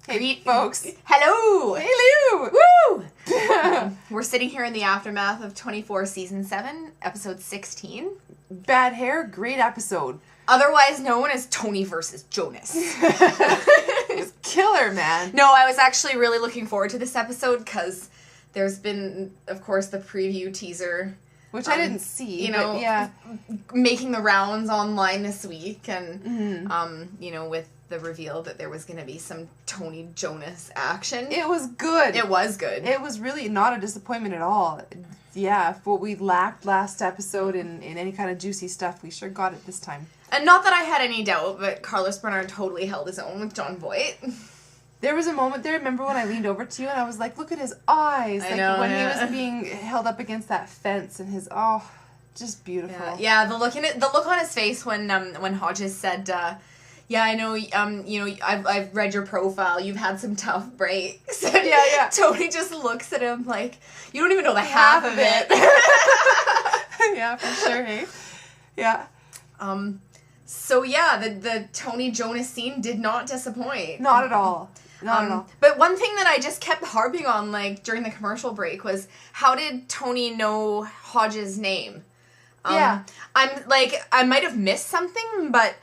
Hey, folks. Hello. Hello. Woo. We're sitting here in the aftermath of 24 Season 7, Episode 16. Bad hair, great episode. Otherwise known as Tony versus Jonas. It's killer, man. No, I was actually really looking forward to this episode because there's been, of course, the preview teaser. Which I didn't see, you know, yeah. Making the rounds online this week. And, you know, with the reveal that there was going to be some Tony Jonas action. It was good. It was good. It was really not a disappointment at all. Yeah, for what we lacked last episode in any kind of juicy stuff, we sure got it this time. And not that I had any doubt, but Carlos Bernard totally held his own with John Voight. There was a moment there, remember when I leaned over to you and I was like, look at his eyes. I like know, when yeah. he was being held up against that fence and his, just beautiful. Yeah, the look on his face when Hodges said, yeah, I know, you know, I've read your profile, you've had some tough breaks. Yeah. Tony just looks at him like, you don't even know the half of it. Yeah, for sure, hey? Yeah. So yeah, the Tony Jonas scene did not disappoint. Not at all. Not at all. But one thing that I just kept harping on, like, during the commercial break was, how did Tony know Hodges' name? Yeah. I might have missed something, but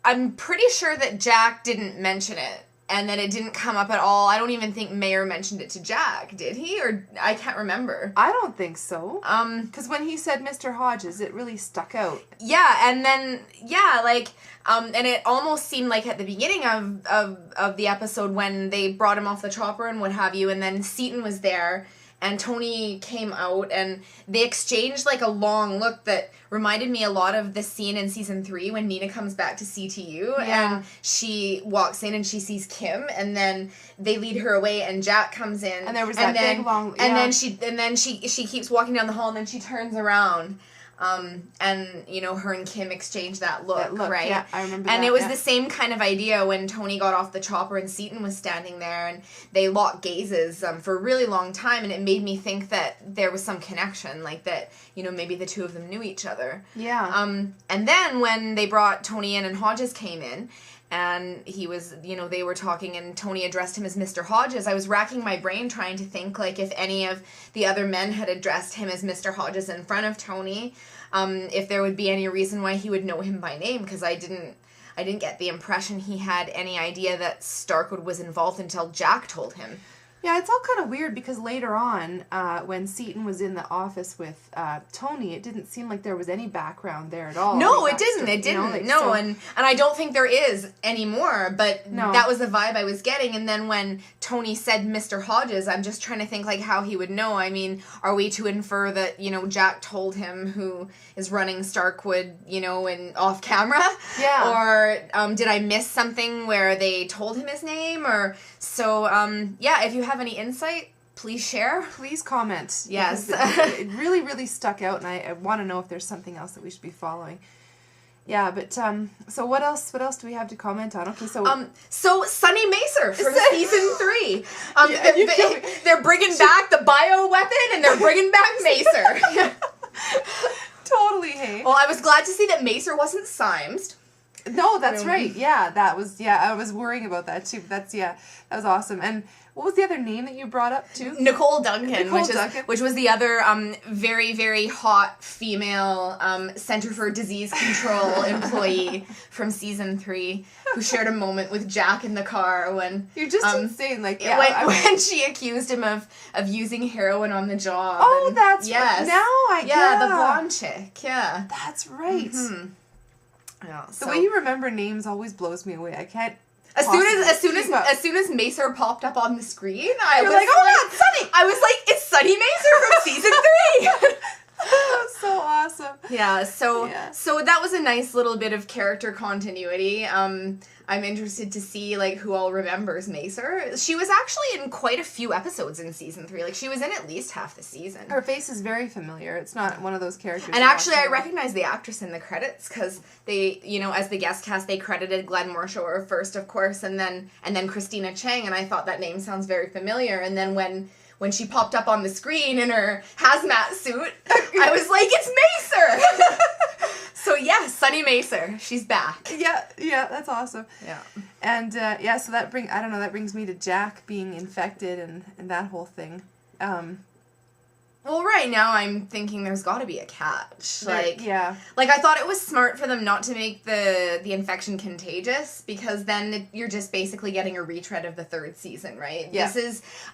I'm pretty sure that Jack didn't mention it, and that it didn't come up at all. I don't even think Mayer mentioned it to Jack, did he? Or I can't remember. I don't think so. Because when he said Mr. Hodges, it really stuck out. Yeah, and then, yeah, like, and it almost seemed like at the beginning of the episode when they brought him off the chopper and what have you, and then Seaton was there, and Tony came out, and they exchanged, like, a long look that reminded me a lot of the scene in Season 3 when Nina comes back to CTU, and she walks in and she sees Kim, and then they lead her away, and Jack comes in. And there was that big, long... Yeah. And then she keeps walking down the hall, and then she turns around. And, you know, her and Kim exchanged that look, right? Yeah, I remember that. And it was the same kind of idea when Tony got off the chopper and Seaton was standing there, and they locked gazes for a really long time, and it made me think that there was some connection, like that, you know, maybe the two of them knew each other. Yeah. And then when they brought Tony in and Hodges came in, and he was, you know, they were talking and Tony addressed him as Mr. Hodges, I was racking my brain trying to think, like, if any of the other men had addressed him as Mr. Hodges in front of Tony, if there would be any reason why he would know him by name, because I didn't get the impression he had any idea that Starkwood was involved until Jack told him. Yeah, it's all kind of weird because later on, when Seaton was in the office with Tony, it didn't seem like there was any background there at all. No, like it didn't. Story, It didn't. you know, like, No, so, and I don't think there is anymore, but that was the vibe I was getting. And then when Tony said Mr. Hodges, I'm just trying to think, like, how he would know. I mean, are we to infer that, you know, Jack told him who is running Starkwood, you know, and off camera? Yeah. Or did I miss something where they told him his name? Or so, yeah, if you have any insight, please share. Please comment. Yes. It really, really stuck out, and I want to know if there's something else that we should be following. Yeah, but, so what else do we have to comment on? Okay, so... So Sonny Macer from Season 3. They're bringing back the bioweapon, and they're bringing back Macer. Totally, hey. Well, I was glad to see that Macer wasn't Symes. No, that's right. Yeah, I was worrying about that too. But that was awesome. And what was the other name that you brought up too? Nicole Duncan, Duncan. which was the other very, very hot female Center for Disease Control employee from Season 3 who shared a moment with Jack in the car when... You're just insane. Like, when she accused him of using heroin on the job. Oh, and, that's yes. right. Now Yeah, the blonde chick. Yeah. That's right. Mm-hmm. Yeah, the way you remember names always blows me away. I can't. As soon as Macer popped up on the screen, I was like, oh my God, Sonny! I was like, it's Sonny Macer from Season 3. That's so awesome. Yeah, so that was a nice little bit of character continuity. I'm interested to see, like, who all remembers Macer. She was actually in quite a few episodes in Season 3. Like, she was in at least half the season. Her face is very familiar. It's not one of those characters. And actually, I recognize the actress in the credits, because they, you know, as the guest cast, they credited Glenn Morshower first, of course, and then Christina Chang, and I thought that name sounds very familiar. And then when she popped up on the screen in her hazmat suit, I was like, it's Macer! So yeah, Sonny Macer, she's back. Yeah, that's awesome. Yeah. And so that brings me to Jack being infected and that whole thing. Well, right now I'm thinking there's got to be a catch. Like I thought it was smart for them not to make the infection contagious, because then you're just basically getting a retread of the third season, right? Yeah.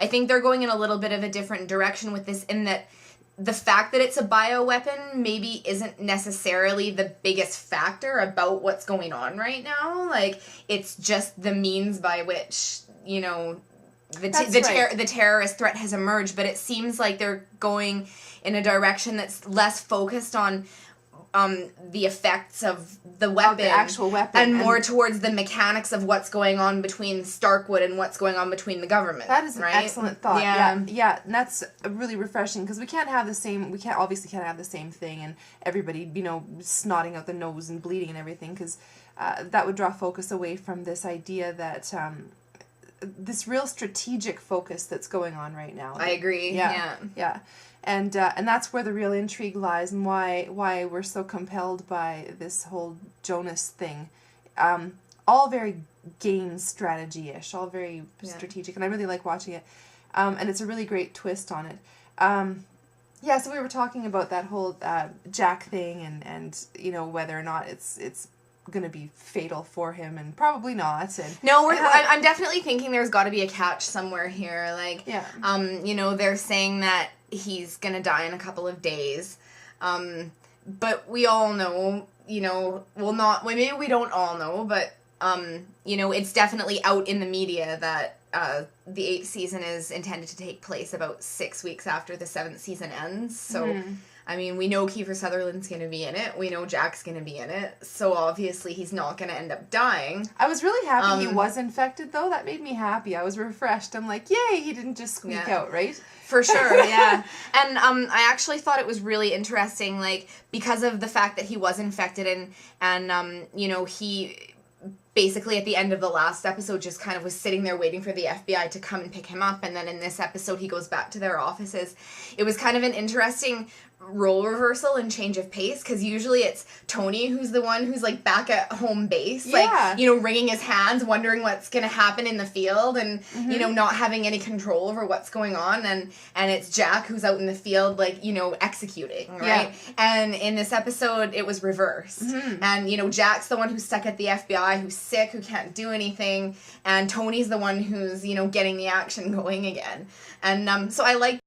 I think they're going in a little bit of a different direction with this, in that the fact that it's a bioweapon maybe isn't necessarily the biggest factor about what's going on right now. Like, it's just the means by which, you know, the terrorist threat has emerged, but it seems like they're going in a direction that's less focused on the effects of the weapon, the actual weapon, and more towards the mechanics of what's going on between Starkwood and what's going on between the government. That is an excellent thought. Yeah, and that's really refreshing, because we can't have the same thing, and everybody, you know, snotting out the nose and bleeding and everything, because that would draw focus away from this idea that this real strategic focus that's going on right now. I agree. Yeah. And that's where the real intrigue lies, and why we're so compelled by this whole Jonas thing. All very game strategy-ish, all very strategic, and I really like watching it. And it's a really great twist on it. So we were talking about that whole Jack thing, and you know, whether or not it's going to be fatal for him, and probably not. And no, I'm definitely thinking there's got to be a catch somewhere here. Like, you know, they're saying that he's going to die in a couple of days. But we all know, you know, maybe we don't all know, but, you know, it's definitely out in the media that the 8th season is intended to take place about 6 weeks after the 7th season ends. So, I mean, we know Kiefer Sutherland's going to be in it. We know Jack's going to be in it. So, obviously, he's not going to end up dying. I was really happy he was infected, though. That made me happy. I was refreshed. I'm like, yay, he didn't just squeak out, right? For sure, yeah. And I actually thought it was really interesting, like, because of the fact that he was infected, and you know, he basically at the end of the last episode just kind of was sitting there waiting for the FBI to come and pick him up, and then in this episode he goes back to their offices. It was kind of an interesting role reversal and change of pace, because usually it's Tony who's the one who's like back at home base, like, you know, wringing his hands, wondering what's going to happen in the field, and you know, not having any control over what's going on, and it's Jack who's out in the field, like, you know, executing, right? And in this episode it was reversed, and you know, Jack's the one who's stuck at the FBI, who's sick, who can't do anything, and Tony's the one who's, you know, getting the action going again. And so I like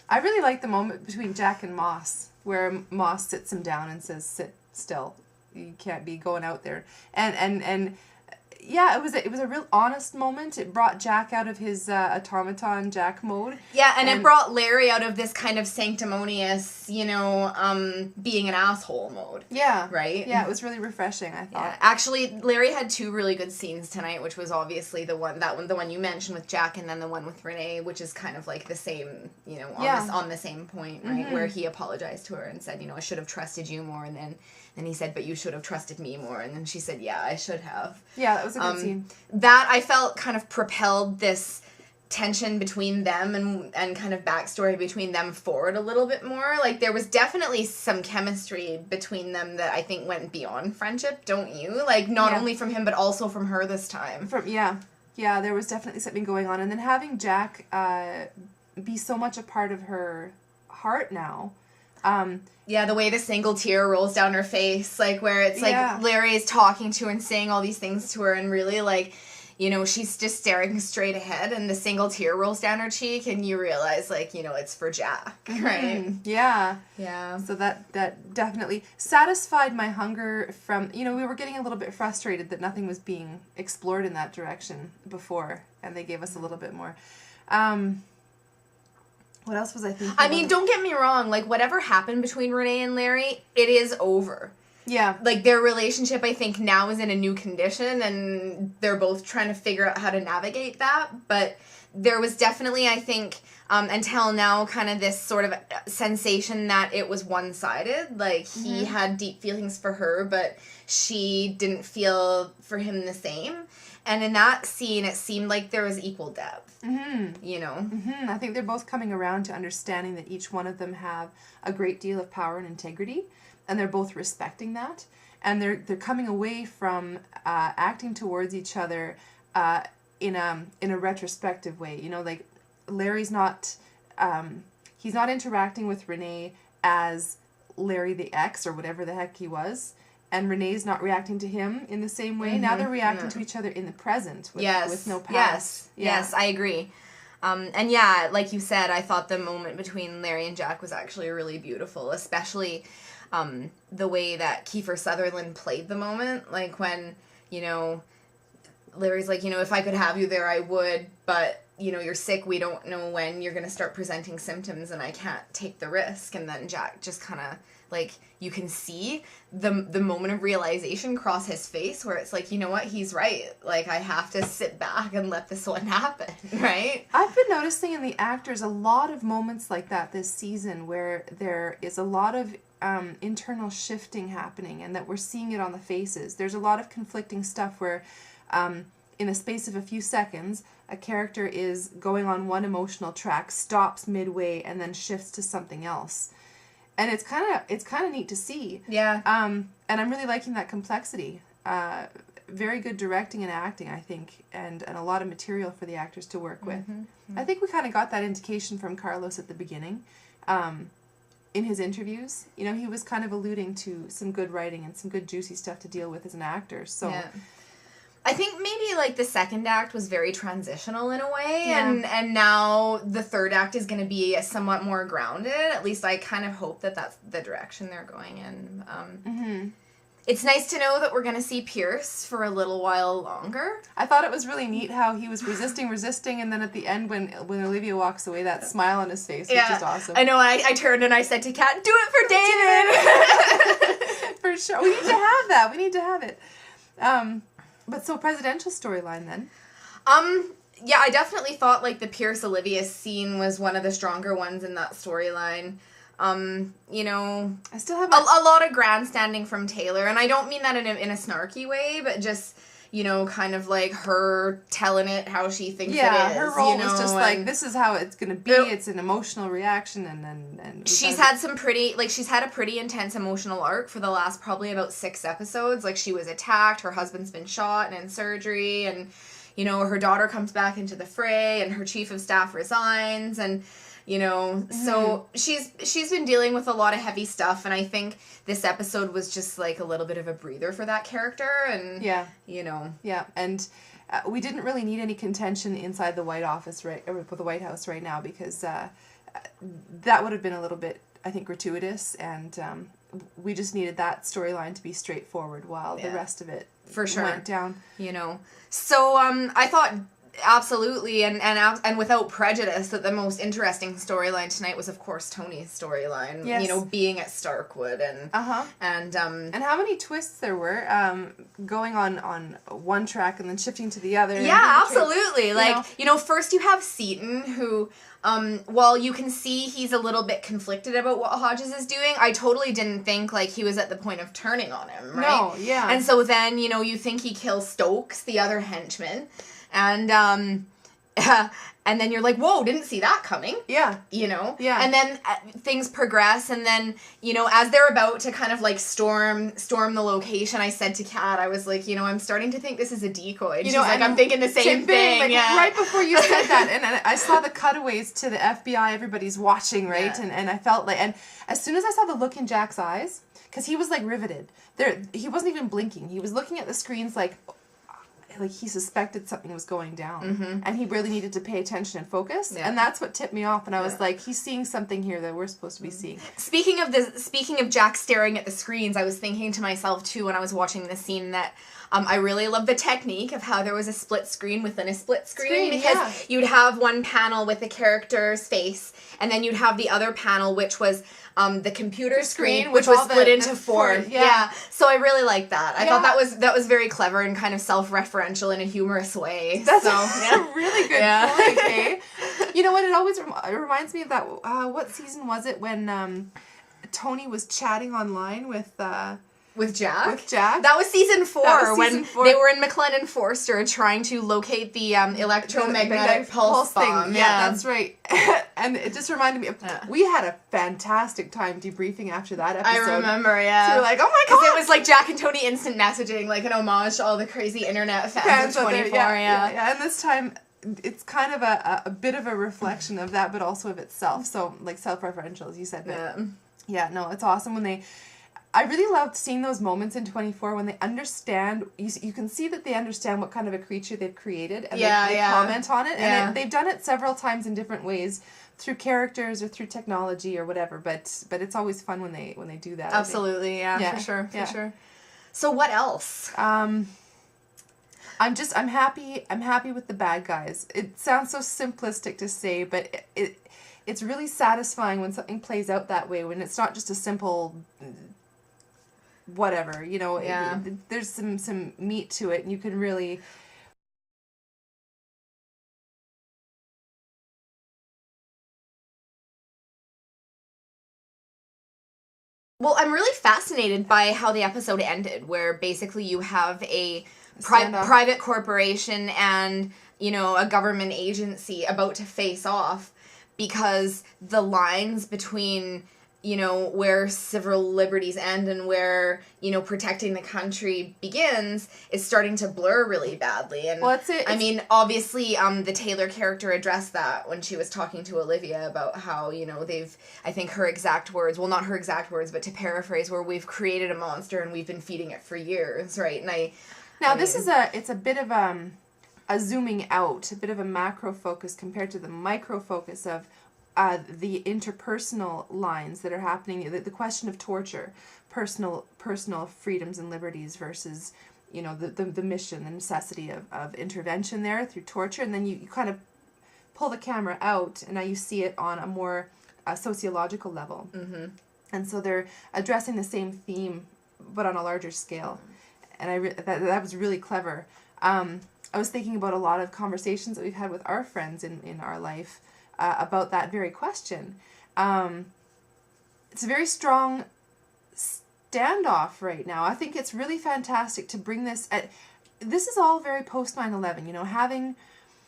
I really like the moment between Jack and Moss, where Moss sits him down and says, "Sit still. You can't be going out there." And yeah, it was a real honest moment. It brought Jack out of his automaton Jack mode. Yeah, and it brought Larry out of this kind of sanctimonious, you know, being an asshole mode. Yeah. Right? Yeah, it was really refreshing, I thought. Yeah. Actually, Larry had 2 really good scenes tonight, which was obviously the one you mentioned with Jack, and then the one with Renee, which is kind of like the same, you know, on the same point, right? Where he apologized to her and said, you know, I should have trusted you more, and then he said, but you should have trusted me more, and then she said, yeah, I should have. Yeah, that was a good scene. That, I felt, kind of propelled this tension between them and kind of backstory between them forward a little bit more. Like, there was definitely some chemistry between them that I think went beyond friendship, don't you? Like, not only from him, but also from her this time. Yeah, there was definitely something going on. And then having Jack be so much a part of her heart now. Yeah, the way the single tear rolls down her face, like, where it's like Larry is talking to her and saying all these things to her, and really, like, you know, she's just staring straight ahead, and the single tear rolls down her cheek, and you realize, like, you know, it's for Jack, right? Yeah. Yeah. So that definitely satisfied my hunger from, you know, we were getting a little bit frustrated that nothing was being explored in that direction before, and they gave us a little bit more. What else was I thinking? I mean, don't get me wrong. Like, whatever happened between Renee and Larry, it is over. Yeah. Like, their relationship, I think, now is in a new condition, and they're both trying to figure out how to navigate that. But there was definitely, I think, until now, kind of this sort of sensation that it was one-sided. Like, he had deep feelings for her, but she didn't feel for him the same. And in that scene, it seemed like there was equal depth, you know? I think they're both coming around to understanding that each one of them have a great deal of power and integrity, and they're both respecting that. And they're coming away from acting towards each other in a retrospective way. You know, like, Larry's not, he's not interacting with Renee as Larry the ex or whatever the heck he was. And Renee's not reacting to him in the same way. Now they're reacting to each other in the present with no past. Yes, I agree. And yeah, like you said, I thought the moment between Larry and Jack was actually really beautiful, especially the way that Kiefer Sutherland played the moment. Like, when, you know, Larry's like, you know, if I could have you there, I would, but, you know, you're sick, we don't know when you're going to start presenting symptoms, and I can't take the risk. And then Jack just kind of, like, you can see the moment of realization cross his face, where it's like, you know what, he's right. Like, I have to sit back and let this one happen, right? I've been noticing in the actors a lot of moments like that this season, where there is a lot of internal shifting happening, and that we're seeing it on the faces. There's a lot of conflicting stuff where in the space of a few seconds, a character is going on one emotional track, stops midway, and then shifts to something else. And it's kind of neat to see. Yeah. And I'm really liking that complexity. Very good directing and acting, I think, and a lot of material for the actors to work with. I think we kind of got that indication from Carlos at the beginning. In his interviews, you know, he was kind of alluding to some good writing and some good juicy stuff to deal with as an actor. So. Yeah. I think maybe, like, the second act was very transitional in a way, and now the third act is going to be somewhat more grounded. At least I kind of hope that that's the direction they're going in. It's nice to know that we're going to see Pierce for a little while longer. I thought it was really neat how he was resisting, and then at the end when Olivia walks away, that smile on his face was just awesome. I know, I turned and I said to Kat, do it for David! For sure. We need to have that. We need to have it. But so, presidential storyline then? Yeah, I definitely thought, like, the Pierce-Olivia scene was one of the stronger ones in that storyline. You know, I still have a lot of grandstanding from Taylor, and I don't mean that in a snarky way, but just, you know, kind of like her telling it how she thinks it is. Yeah, her role was just like, this is how it's going to be. It's an emotional reaction, and she's had a pretty intense emotional arc for the last probably about 6 episodes. Like, she was attacked, her husband's been shot and in surgery, and, you know, her daughter comes back into the fray, and her chief of staff resigns, and, you know, so she's been dealing with a lot of heavy stuff, and I think this episode was just, like, a little bit of a breather for that character, and, you know. Yeah, and we didn't really need any contention inside the White House right now, because that would have been a little bit, I think, gratuitous, and we just needed that storyline to be straightforward while the rest of it went down. You know, so I thought absolutely and without prejudice that the most interesting storyline tonight was, of course, Tony's storyline. Yes. You know, being at Starkwood and how many twists there were going on one track and then shifting to the other. Yeah, absolutely. Like, you know, first you have Seaton, who while you can see he's a little bit conflicted about what Hodges is doing, I totally didn't think, like, he was at the point of turning on him, right? No, yeah. And so then, you know, you think he kills Stokes, the other henchman, and then you're like, whoa, didn't see that coming. Yeah. You know? Yeah. And then things progress, and then, you know, as they're about to kind of, like, storm the location, I said to Kat, I was like, you know, I'm starting to think this is a decoy. And she's like, I'm thinking the same thing. Like, right before you said that, and I saw the cutaways to the FBI, everybody's watching, right? Yeah. And I felt like, and as soon as I saw the look in Jack's eyes, because he was, like, riveted. He wasn't even blinking. He was looking at the screens like he suspected something was going down, and he really needed to pay attention and focus, and that's what tipped me off. And I was like, he's seeing something here that we're supposed to be seeing. Speaking of Jack staring at the screens, I was thinking to myself too when I was watching this scene that I really love the technique of how there was a split screen within a split screen because you'd have one panel with the character's face, and then you'd have the other panel, which was the computer screen, which was split into four. Yeah. So I really liked that. I thought that was very clever and kind of self-referential in a humorous way. That's a really good point, eh? You know what? It always reminds me of that. What season was it when Tony was chatting online with Jack? With Jack. That was season 4 when they were in McLennan Forster trying to locate the electromagnetic pulse bomb. Yeah, that's right. And it just reminded me of, we had a fantastic time debriefing after that episode. I remember, yeah. So we were like, oh my god! Because it was like Jack and Tony instant messaging, like an homage to all the crazy internet fans of 24. Yeah. And this time, it's kind of a bit of a reflection of that, but also of itself. So, like, self-referential, as you said. But yeah, no, it's awesome when they... I really loved seeing those moments in 24 when they understand, you can see that they understand what kind of a creature they've created, and they comment on it, and they've done it several times in different ways, through characters or through technology or whatever, but it's always fun when they do that. Absolutely, for sure. So what else? I'm happy with the bad guys. It sounds so simplistic to say, but it's really satisfying when something plays out that way, when it's not just a simple whatever, you know. There's some meat to it, and you can really... Well, I'm really fascinated by how the episode ended, where basically you have a private corporation and, you know, a government agency about to face off, because the lines between, you know, where civil liberties end and where, you know, protecting the country begins is starting to blur really badly. And I mean, obviously, the Taylor character addressed that when she was talking to Olivia about how, you know, I think her exact words, well, not her exact words, but to paraphrase, where we've created a monster and we've been feeding it for years, right? And this is it's a bit of a zooming out, a bit of a macro focus compared to the micro focus of the interpersonal lines that are happening, the question of torture, personal freedoms and liberties versus, you know, the mission, the necessity of intervention there through torture, and then you kind of pull the camera out, and now you see it on a more sociological level. Mm-hmm. And so they're addressing the same theme, but on a larger scale. And that was really clever. I was thinking about a lot of conversations that we've had with our friends in our life about that very question. It's a very strong standoff right now. I think it's really fantastic to bring this this is all very post 9/11, you know, having...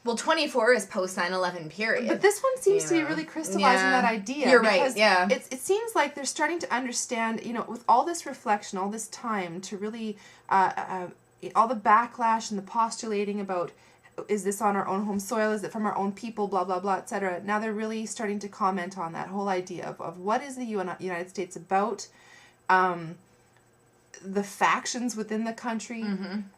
Well, 24 is post 9/11 period. But this one seems to be really crystallizing that idea. You're right, It seems like they're starting to understand, you know, with all this reflection, all this time to really, all the backlash and the postulating about, is this on our own home soil, is it from our own people, blah, blah, blah, etc. Now they're really starting to comment on that whole idea of what is the United States about, the factions within the country,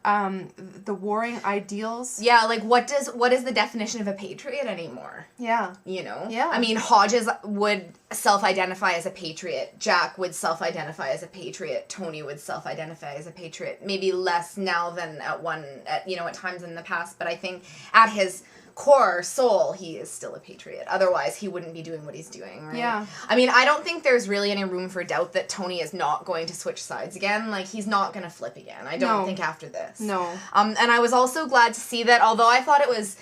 the warring ideals. Yeah, like what is the definition of a patriot anymore? Yeah. You know? Yeah. I mean, Hodges would self-identify as a patriot. Jack would self-identify as a patriot. Tony would self-identify as a patriot. Maybe less now than at times in the past, but I think at his core soul, he is still a patriot. Otherwise, he wouldn't be doing what he's doing, right? Yeah. I mean, I don't think there's really any room for doubt that Tony is not going to switch sides again. Like, he's not going to flip again. I don't think after this. No. And I was also glad to see that, although I thought it was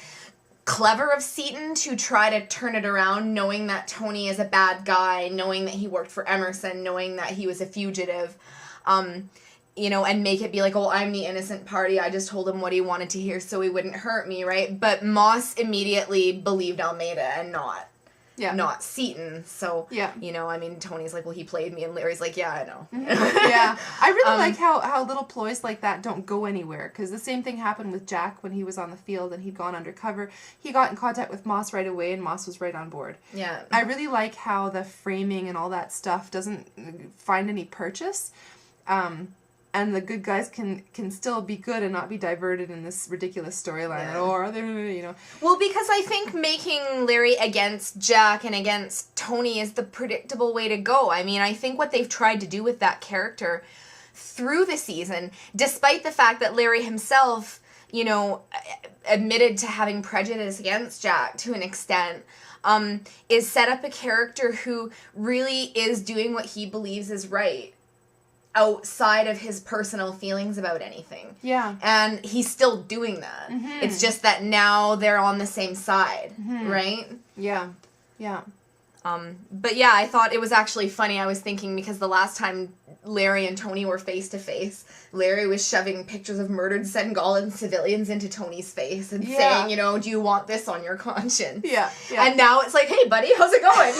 clever of Seaton to try to turn it around, knowing that Tony is a bad guy, knowing that he worked for Emerson, knowing that he was a fugitive, you know, and make it be like, oh, I'm the innocent party. I just told him what he wanted to hear so he wouldn't hurt me, right? But Moss immediately believed Almeida and not Seaton. So, you know, I mean, Tony's like, well, he played me. And Larry's like, yeah, I know. Yeah. I really like how little ploys like that don't go anywhere. Because the same thing happened with Jack when he was on the field and he'd gone undercover. He got in contact with Moss right away and Moss was right on board. Yeah. I really like how the framing and all that stuff doesn't find any purchase. And the good guys can still be good and not be diverted in this ridiculous storyline. Or they, you know. Well, because I think making Larry against Jack and against Tony is the predictable way to go. I mean, I think what they've tried to do with that character through the season, despite the fact that Larry himself, you know, admitted to having prejudice against Jack to an extent, is set up a character who really is doing what he believes is right outside of his personal feelings about anything. Yeah. And he's still doing that. Mm-hmm. It's just that now they're on the same side, right? Yeah. Yeah. But yeah, I thought it was actually funny. I was thinking because the last time Larry and Tony were face to face, Larry was shoving pictures of murdered Senegalan civilians into Tony's face and saying, you know, do you want this on your conscience? Yeah. Yeah. And now it's like, hey, buddy, how's it going?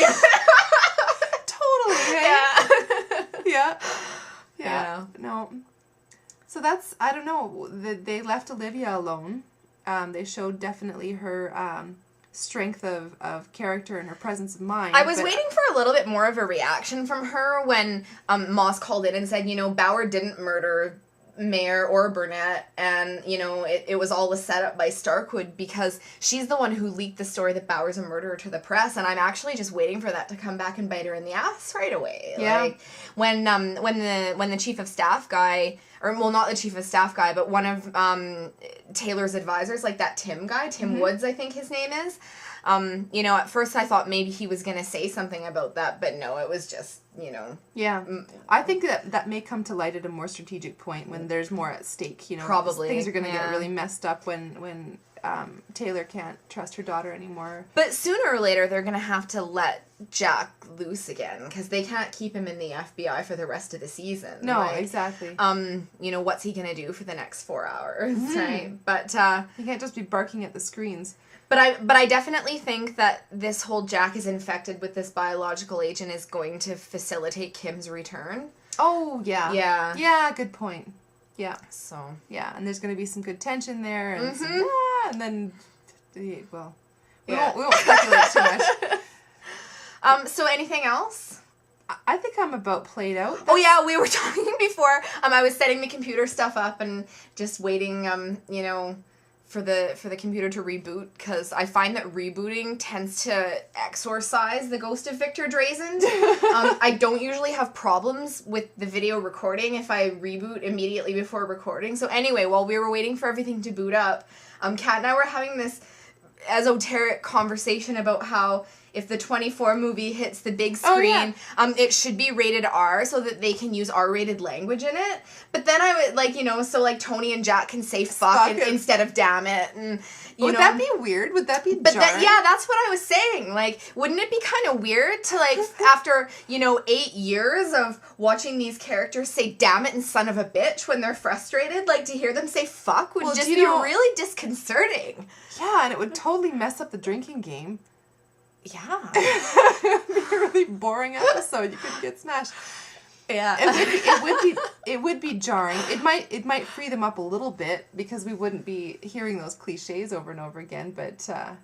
Totally. Right? Yeah. Yeah. No. So that's, I don't know, they left Olivia alone. They showed definitely her strength of character and her presence of mind. I was waiting for a little bit more of a reaction from her when Moss called in and said, you know, Bauer didn't murder Mayer or Burnett, and, you know, it was all a setup by Starkwood because she's the one who leaked the story that Bauer's a murderer to the press, and I'm actually just waiting for that to come back and bite her in the ass right away. Yeah. Like, when the chief of staff guy, or, well, not the chief of staff guy, but one of Taylor's advisors, like that Tim guy, Tim Woods, I think his name is, you know, at first I thought maybe he was going to say something about that, but no, it was just, you know. Yeah. I think that may come to light at a more strategic point when there's more at stake, you know. Probably. Things are going to get really messed up when Taylor can't trust her daughter anymore. But sooner or later, they're going to have to let Jack loose again, because they can't keep him in the FBI for the rest of the season. No, like, exactly. You know, what's he going to do for the next 4 hours, right? But, he can't just be barking at the screens. But I definitely think that this whole Jack is infected with this biological agent is going to facilitate Kim's return. Oh, yeah. Yeah. Yeah, good point. Yeah. So. Yeah, and there's going to be some good tension there, and and then, well, we won't speculate too much. So anything else? I think I'm about played out. Oh yeah, we were talking before. I was setting the computer stuff up and just waiting, you know, for the computer to reboot, because I find that rebooting tends to exorcise the ghost of Victor Drazen. I don't usually have problems with the video recording if I reboot immediately before recording. So anyway, while we were waiting for everything to boot up, Kat and I were having this esoteric conversation about how if the 24 movie hits the big screen, it should be rated R so that they can use R-rated language in it. But then I would, like, you know, so, like, Tony and Jack can say fuck instead of damn it. And, would that be weird? Would that be jarring? Yeah, that's what I was saying. Like, wouldn't it be kind of weird to, like, after, you know, 8 years of watching these characters say damn it and son of a bitch when they're frustrated, like, to hear them say fuck would just be really disconcerting. Yeah, and it would totally mess up the drinking game. Yeah. It would be a really boring episode. You could get smashed. Yeah. It would be jarring. It might free them up a little bit because we wouldn't be hearing those cliches over and over again, but yeah.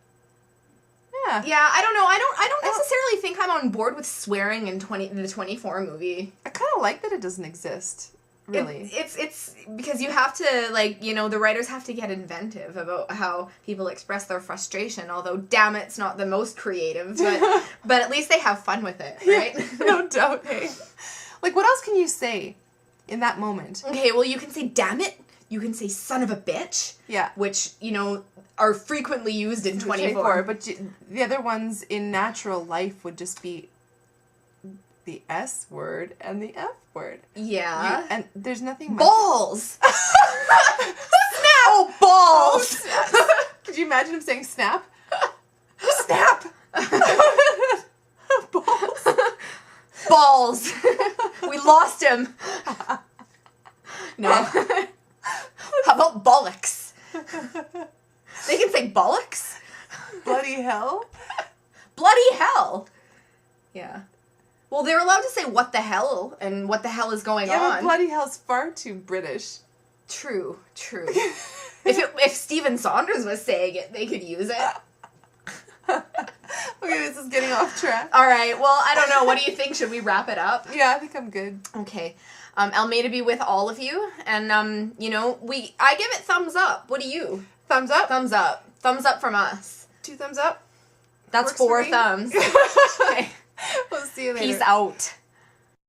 Yeah, I don't know. I don't necessarily think I'm on board with swearing in the 24 movie. I kind of like that it doesn't exist. Really. It's because you have to, like, you know, the writers have to get inventive about how people express their frustration, although, damn, it's not the most creative, but at least they have fun with it, right? Yeah, no doubt, hey. Like, what else can you say in that moment? Okay, well, you can say damn it, you can say son of a bitch, yeah, which, you know, are frequently used in 24. But the other ones in natural life would just be the S word and the F word. Yeah. And there's nothing... Balls! Snap! Oh, balls! Oh, could you imagine him saying snap? Snap! Balls. Balls! We lost him. No. How about bollocks? They can say bollocks? Bloody hell? Bloody hell! Yeah. Well, they're allowed to say what the hell and what the hell is going on. Yeah, but bloody hell's far too British. True. If Stephen Saunders was saying it, they could use it. Okay, this is getting off track. All right, well, I don't know. What do you think? Should we wrap it up? Yeah, I think I'm good. Okay. Almeida be with all of you. And, you know, I give it thumbs up. What do you? Thumbs up? Thumbs up. Thumbs up from us. 2 thumbs up? That's Works 4 thumbs. Okay. We'll see you later. Peace out.